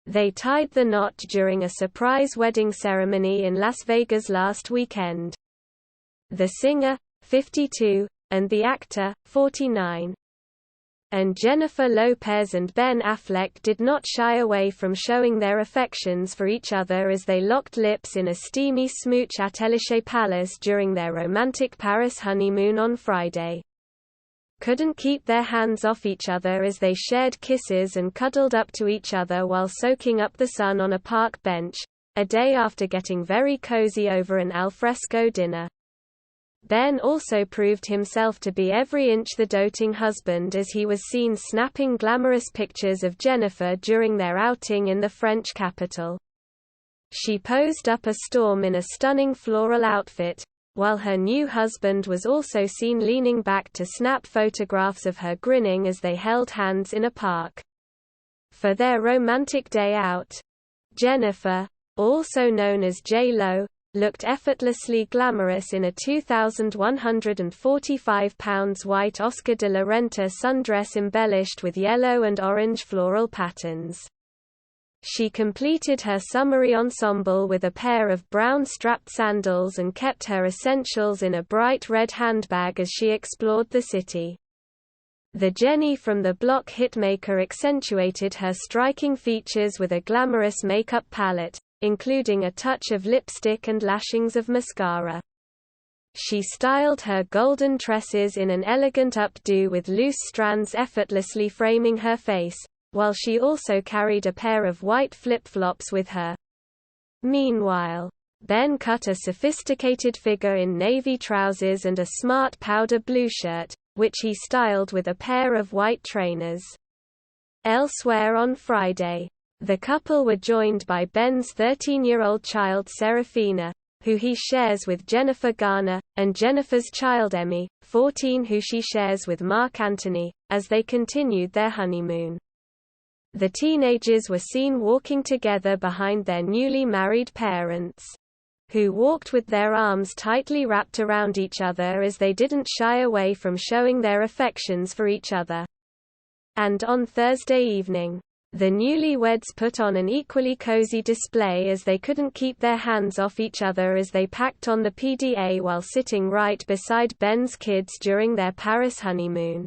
They tied the knot during a surprise wedding ceremony in Las Vegas last weekend. The singer, 52, and the actor, 49. And Jennifer Lopez and Ben Affleck did not shy away from showing their affections for each other as they locked lips in a steamy smooch at Elysee Palace during their romantic Paris honeymoon on Friday. Couldn't keep their hands off each other as they shared kisses and cuddled up to each other while soaking up the sun on a park bench, a day after getting very cozy over an alfresco dinner. Ben also proved himself to be every inch the doting husband as he was seen snapping glamorous pictures of Jennifer during their outing in the French capital. She posed up a storm in a stunning floral outfit, while her new husband was also seen leaning back to snap photographs of her grinning as they held hands in a park. For their romantic day out, Jennifer, also known as J-Lo, looked effortlessly glamorous in a 2,145 pounds white Oscar de la Renta sundress embellished with yellow and orange floral patterns. She completed her summery ensemble with a pair of brown strapped sandals and kept her essentials in a bright red handbag as she explored the city. The Jenny from the Block hitmaker accentuated her striking features with a glamorous makeup palette, including a touch of lipstick and lashings of mascara. She styled her golden tresses in an elegant updo with loose strands effortlessly framing her face, while she also carried a pair of white flip-flops with her. Meanwhile, Ben cut a sophisticated figure in navy trousers and a smart powder blue shirt, which he styled with a pair of white trainers. Elsewhere on Friday, the couple were joined by Ben's 13-year-old child Serafina, who he shares with Jennifer Garner, and Jennifer's child Emmy, 14, who she shares with Mark Anthony, as they continued their honeymoon. The teenagers were seen walking together behind their newly married parents, who walked with their arms tightly wrapped around each other as they didn't shy away from showing their affections for each other. And on Thursday evening, the newlyweds put on an equally cozy display as they couldn't keep their hands off each other as they packed on the PDA while sitting right beside Ben's kids during their Paris honeymoon.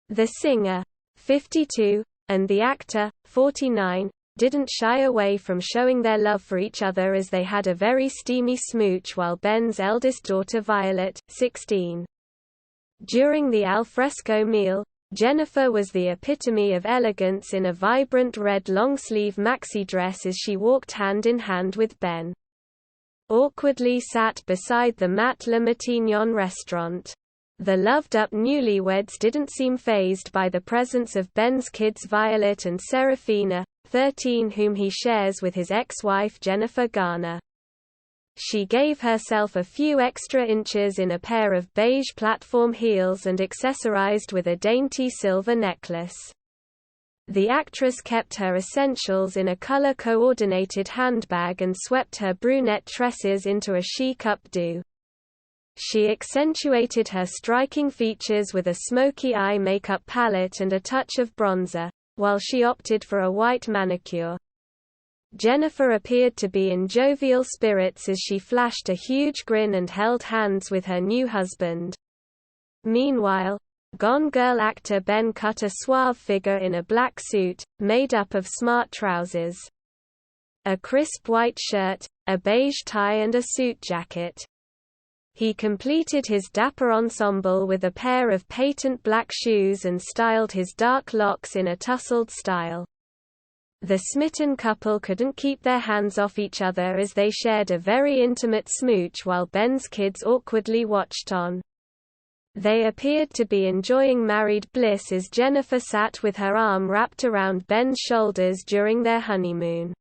The singer, 52, and the actor, 49, didn't shy away from showing their love for each other as they had a very steamy smooch while Ben's eldest daughter Violet, 16. During the alfresco meal, Jennifer was the epitome of elegance in a vibrant red long-sleeve maxi dress as she walked hand-in-hand with Ben. Awkwardly sat beside the Mat Le Matignon restaurant. The loved-up newlyweds didn't seem fazed by the presence of Ben's kids Violet and Serafina, 13, whom he shares with his ex-wife Jennifer Garner. She gave herself a few extra inches in a pair of beige platform heels and accessorized with a dainty silver necklace. The actress kept her essentials in a color-coordinated handbag and swept her brunette tresses into a chic updo. She accentuated her striking features with a smoky eye makeup palette and a touch of bronzer, while she opted for a white manicure. Jennifer appeared to be in jovial spirits as she flashed a huge grin and held hands with her new husband. Meanwhile, Gone Girl actor Ben cut a suave figure in a black suit, made up of smart trousers, a crisp white shirt, a beige tie and a suit jacket. He completed his dapper ensemble with a pair of patent black shoes and styled his dark locks in a tousled style. The smitten couple couldn't keep their hands off each other as they shared a very intimate smooch while Ben's kids awkwardly watched on. They appeared to be enjoying married bliss as Jennifer sat with her arm wrapped around Ben's shoulders during their honeymoon.